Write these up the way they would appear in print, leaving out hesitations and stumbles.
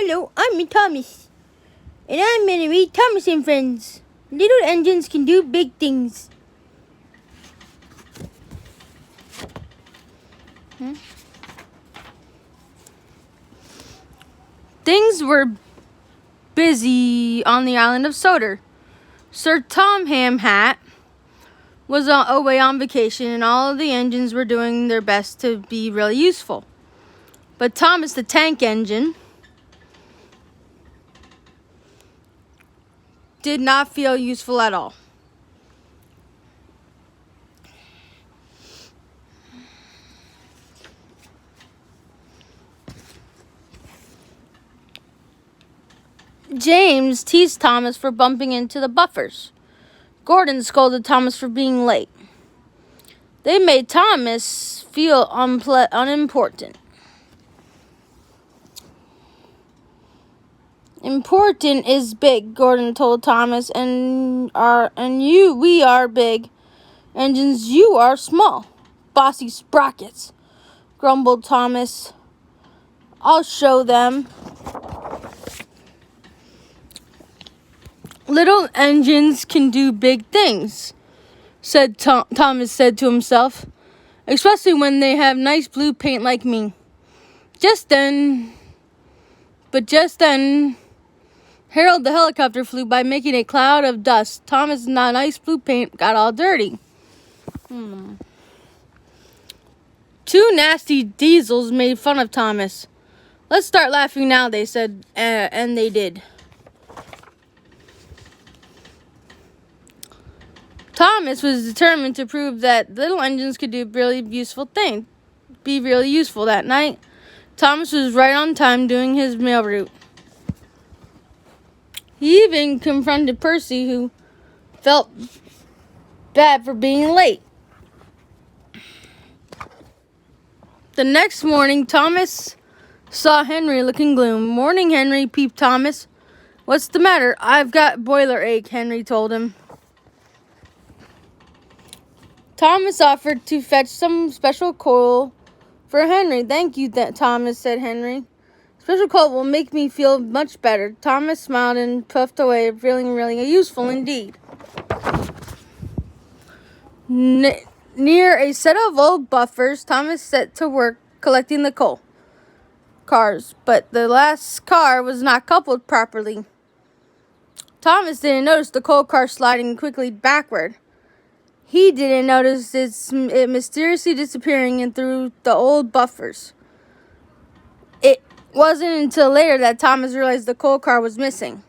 Hello, I'm Thomas, and I'm gonna read Thomas and Friends. Little engines can do big things. Things were busy on the island of Soder. Sir Tom Hamhat was away on vacation, and all of the engines were doing their best to be really useful. But Thomas the tank engine did not feel useful at all. James teased Thomas for bumping into the buffers. Gordon scolded Thomas for being late. They made Thomas feel unimportant. Important is big, Gordon told Thomas, we are big. Engines, you are small. Bossy sprockets, grumbled Thomas. I'll show them. Little engines can do big things, Thomas said to himself, especially when they have nice blue paint like me. Just then, Harold the helicopter flew by, making a cloud of dust. Thomas' nice blue paint got all dirty. Two nasty diesels made fun of Thomas. Let's start laughing now, they said, and they did. Thomas was determined to prove that little engines could do be really useful that night. Thomas was right on time doing his mail route. He even confronted Percy, who felt bad for being late. The next morning, Thomas saw Henry looking gloom. Morning, Henry, peeped Thomas. What's the matter? I've got boiler ache, Henry told him. Thomas offered to fetch some special coal for Henry. Thank you, Thomas, said Henry. Special coal will make me feel much better. Thomas smiled and puffed away, feeling really useful indeed. Near a set of old buffers, Thomas set to work collecting the coal cars, but the last car was not coupled properly. Thomas didn't notice the coal car sliding quickly backward. He didn't notice it mysteriously disappearing in through the old buffers. It wasn't until later that Thomas realized the coal car was missing.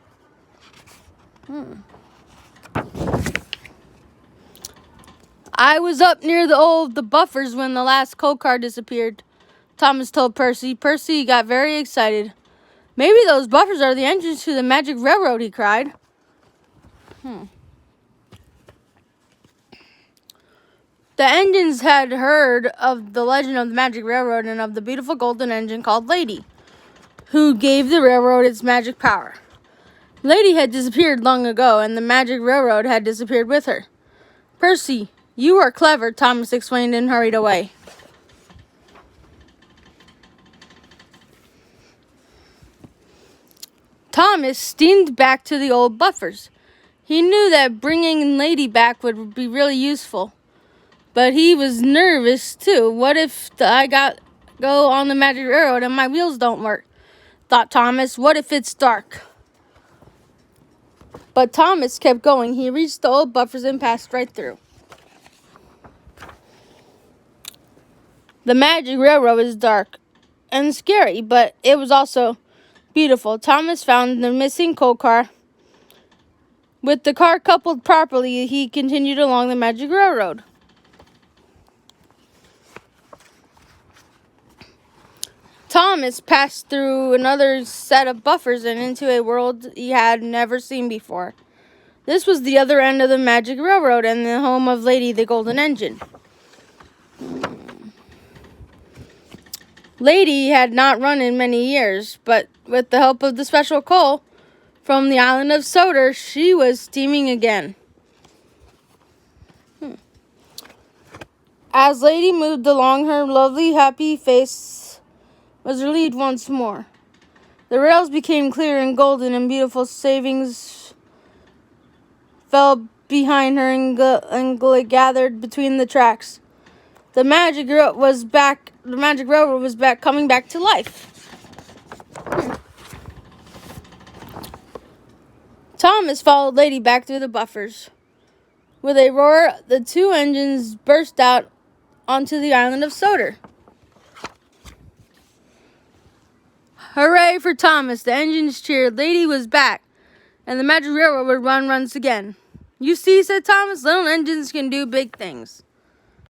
I was up near the buffers when the last coal car disappeared, Thomas told Percy. Percy got very excited. Maybe those buffers are the entrance to the Magic Railroad, he cried. The engines had heard of the legend of the Magic Railroad and of the beautiful golden engine called Lady, who gave the railroad its magic power. Lady had disappeared long ago, and the Magic Railroad had disappeared with her. Percy, you are clever, Thomas explained and hurried away. Thomas steamed back to the old buffers. He knew that bringing Lady back would be really useful. But he was nervous, too. What if I go on the Magic Railroad and my wheels don't work? Thought Thomas. What if it's dark? But Thomas kept going. He reached the old buffers and passed right through. The Magic Railroad was dark and scary, but it was also beautiful. Thomas found the missing coal car. With the car coupled properly, he continued along the Magic Railroad. Thomas passed through another set of buffers and into a world he had never seen before. This was the other end of the Magic Railroad and the home of Lady the Golden Engine. Lady had not run in many years, but with the help of the special coal from the island of Soder, she was steaming again. As Lady moved along, her lovely, happy face was relieved once more. The rails became clear and golden, and beautiful savings fell behind her and gathered between the tracks. The magic railroad was back. The magic railroad was back, coming back to life. Thomas followed Lady back through the buffers. With a roar, the two engines burst out onto the island of Soder. Hooray for Thomas! The engines cheered. Lady was back, and the magic railroad would run once again. You see, said Thomas, little engines can do big things.